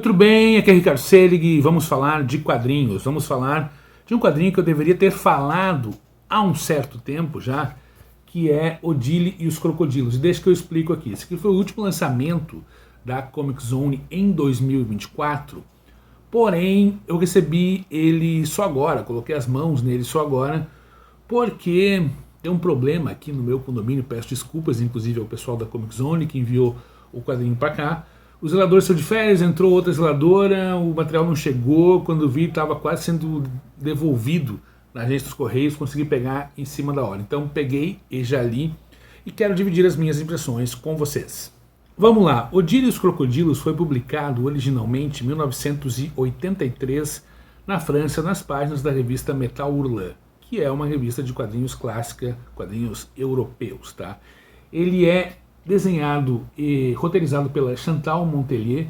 Tudo bem? Aqui é Ricardo Selig e vamos falar de quadrinhos. Vamos falar de um quadrinho que eu deveria ter falado há um certo tempo já, que é Odile e os Crocodilos. E deixa que eu explico aqui. Esse aqui foi o último lançamento da Comic Zone em 2024, porém eu recebi ele só agora, coloquei as mãos nele só agora, porque tem um problema aqui no meu condomínio. Peço desculpas inclusive ao pessoal da Comic Zone que enviou o quadrinho para cá. Os zeladores estão de férias, entrou outra zeladora, o material não chegou, quando vi estava quase sendo devolvido na agência dos Correios, consegui pegar em cima da hora. Então peguei e já li e quero dividir as minhas impressões com vocês. Vamos lá, Odile e os Crocodilos foi publicado originalmente em 1983 na França, nas páginas da revista Metal Hurlant, que é uma revista de quadrinhos clássica, quadrinhos europeus, tá? Ele é desenhado e roteirizado pela Chantal Montelier,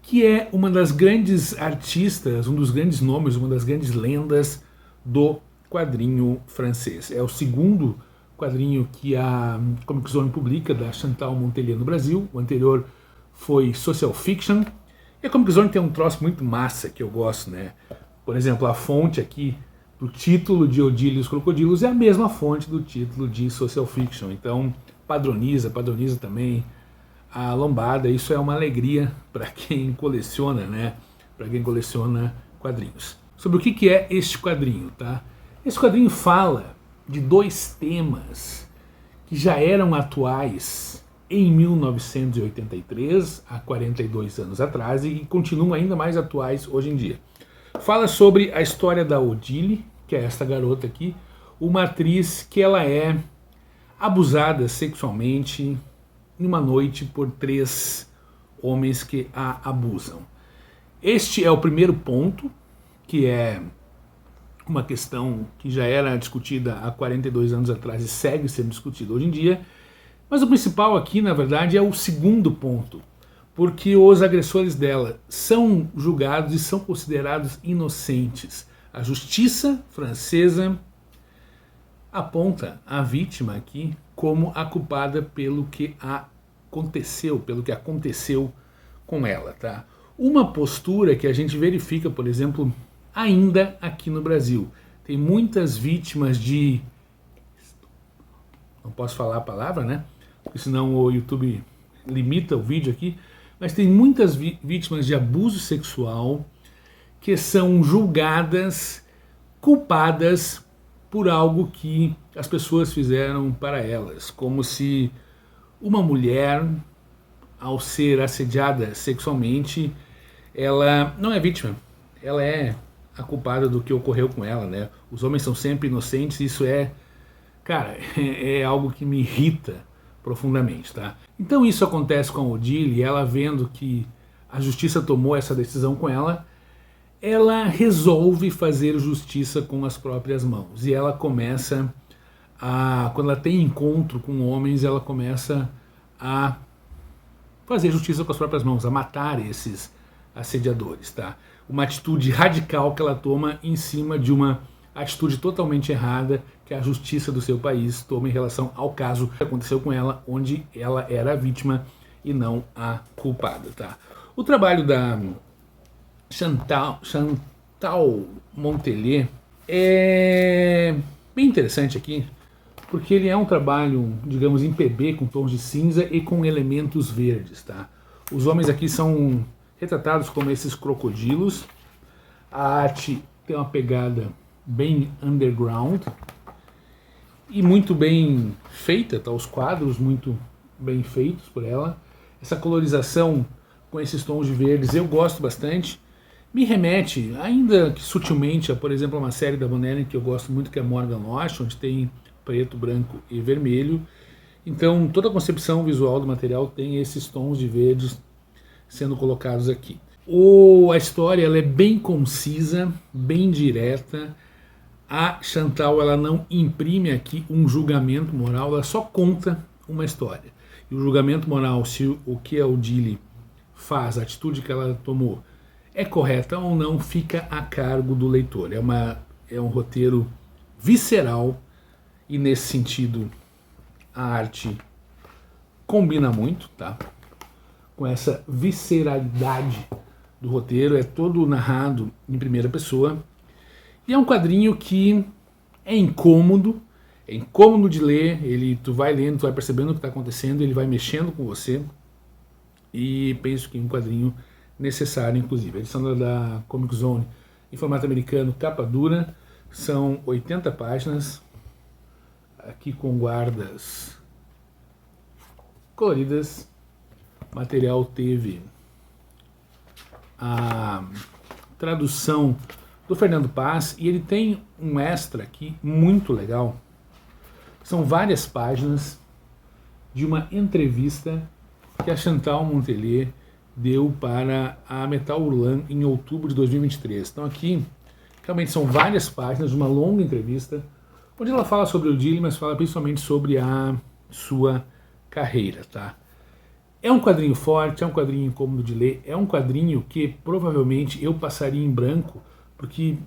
que é uma das grandes artistas, um dos grandes nomes, uma das grandes lendas do quadrinho francês. É o segundo quadrinho que a Comic Zone publica, da Chantal Montelier no Brasil. O anterior foi Social Fiction. E a Comic Zone tem um troço muito massa que eu gosto, né? Por exemplo, a fonte aqui do título de Odile e os Crocodilos é a mesma fonte do título de Social Fiction. Então padroniza também a lombada. Isso é uma alegria para quem coleciona, né? Para quem coleciona quadrinhos. Sobre o que é este quadrinho, tá? Esse quadrinho fala de dois temas que já eram atuais em 1983, há 42 anos atrás, e continuam ainda mais atuais hoje em dia. Fala sobre a história da Odile, que é esta garota aqui, uma atriz que ela é abusada sexualmente em uma noite por 3 homens que a abusam. Este é o primeiro ponto, que é uma questão que já era discutida há 42 anos atrás e segue sendo discutida hoje em dia. Mas o principal aqui, na verdade, é o segundo ponto, porque os agressores dela são julgados e são considerados inocentes. A justiça francesa aponta a vítima aqui como a culpada pelo que aconteceu com ela, tá? Uma postura que a gente verifica, por exemplo, ainda aqui no Brasil. Tem muitas vítimas de... não posso falar a palavra, né? Porque senão o YouTube limita o vídeo aqui. Mas tem muitas vítimas de abuso sexual que são julgadas, culpadas por algo que as pessoas fizeram para elas, como se uma mulher, ao ser assediada sexualmente, ela não é vítima, ela é a culpada do que ocorreu com ela, né? Os homens são sempre inocentes, isso cara, é algo que me irrita profundamente, tá? Então isso acontece com a Odile, ela vendo que a justiça tomou essa decisão com ela resolve fazer justiça com as próprias mãos. E ela começa quando ela tem encontro com homens, ela começa a fazer justiça com as próprias mãos, a matar esses assediadores, tá? Uma atitude radical que ela toma em cima de uma atitude totalmente errada que a justiça do seu país toma em relação ao caso que aconteceu com ela, onde ela era a vítima e não a culpada, tá? O trabalho da Chantal Montelier é bem interessante aqui, porque ele é um trabalho, digamos, em PB, com tons de cinza e com elementos verdes, tá? Os homens aqui são retratados como esses crocodilos. A arte tem uma pegada bem underground e muito bem feita, tá? Os quadros muito bem feitos por ela. Essa colorização com esses tons de verdes eu gosto bastante. Me remete, ainda que sutilmente, a, por exemplo, uma série da Bonelli que eu gosto muito, que é Morgan Losh, onde tem preto, branco e vermelho. Então toda a concepção visual do material tem esses tons de verdes sendo colocados aqui. A história ela é bem concisa, bem direta. A Chantal ela não imprime aqui um julgamento moral, ela só conta uma história. E o julgamento moral, se o que a Odile faz, a atitude que ela tomou, é correta ou não, fica a cargo do leitor. É um roteiro visceral e nesse sentido a arte combina muito, tá? Com essa visceralidade do roteiro, é todo narrado em primeira pessoa. E é um quadrinho que é incômodo de ler, tu vai lendo, tu vai percebendo o que está acontecendo, ele vai mexendo com você. E penso que é um quadrinho necessário, inclusive. A edição da Comic Zone em formato americano, capa dura, são 80 páginas, aqui com guardas coloridas. O material teve a tradução do Fernando Paz e ele tem um extra aqui muito legal. São várias páginas de uma entrevista que a Chantal Montelier deu para a Metal Hurlan em outubro de 2023. Então aqui realmente são várias páginas de uma longa entrevista onde ela fala sobre o Odile, mas fala principalmente sobre a sua carreira, tá? É um quadrinho forte, é um quadrinho incômodo de ler, é um quadrinho que provavelmente eu passaria em branco, porque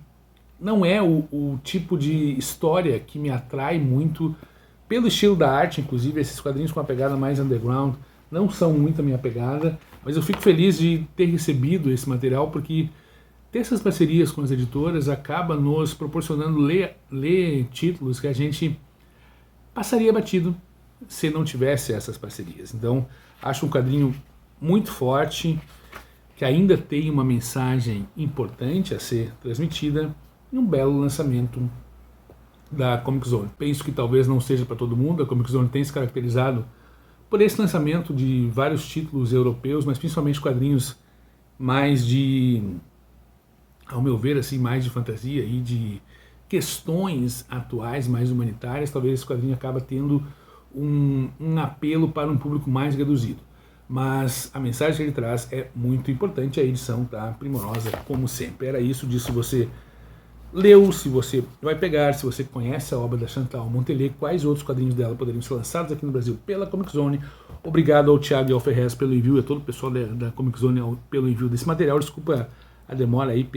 não é o tipo de história que me atrai muito, pelo estilo da arte, inclusive esses quadrinhos com uma pegada mais underground não são muito a minha pegada, mas eu fico feliz de ter recebido esse material, porque ter essas parcerias com as editoras acaba nos proporcionando ler títulos que a gente passaria batido se não tivesse essas parcerias. Então, acho um quadrinho muito forte, que ainda tem uma mensagem importante a ser transmitida, e um belo lançamento da Comic Zone. Penso que talvez não seja para todo mundo, a Comic Zone tem se caracterizado por esse lançamento de vários títulos europeus, mas principalmente quadrinhos mais de, ao meu ver, assim, mais de fantasia e de questões atuais, mais humanitárias. Talvez esse quadrinho acaba tendo um apelo para um público mais reduzido. Mas a mensagem que ele traz é muito importante, a edição tá primorosa, como sempre. Era isso, disso você leu, se você vai pegar, se você conhece a obra da Chantal Montelier, quais outros quadrinhos dela poderiam ser lançados aqui no Brasil pela Comic Zone. Obrigado ao Thiago e ao Ferrez pelo envio, e a todo o pessoal da Comic Zone pelo envio desse material. Desculpa a demora aí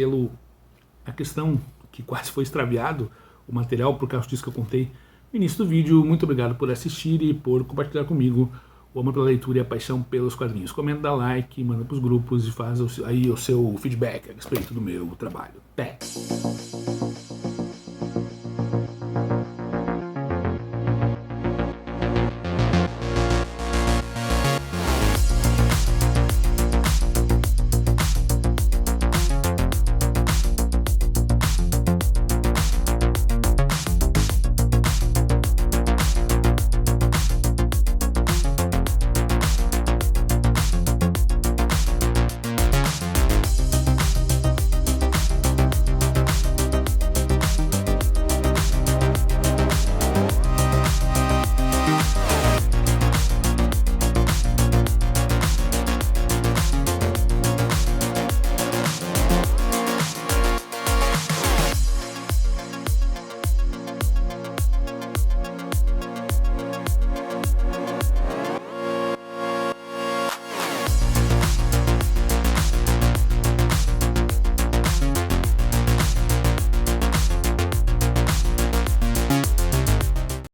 a questão que quase foi extraviado o material por causa disso que eu contei no início do vídeo. Muito obrigado por assistir e por compartilhar comigo o amor pela leitura e a paixão pelos quadrinhos. Comenta, dá like, manda pros grupos e faz aí o seu feedback a respeito do meu trabalho. Até!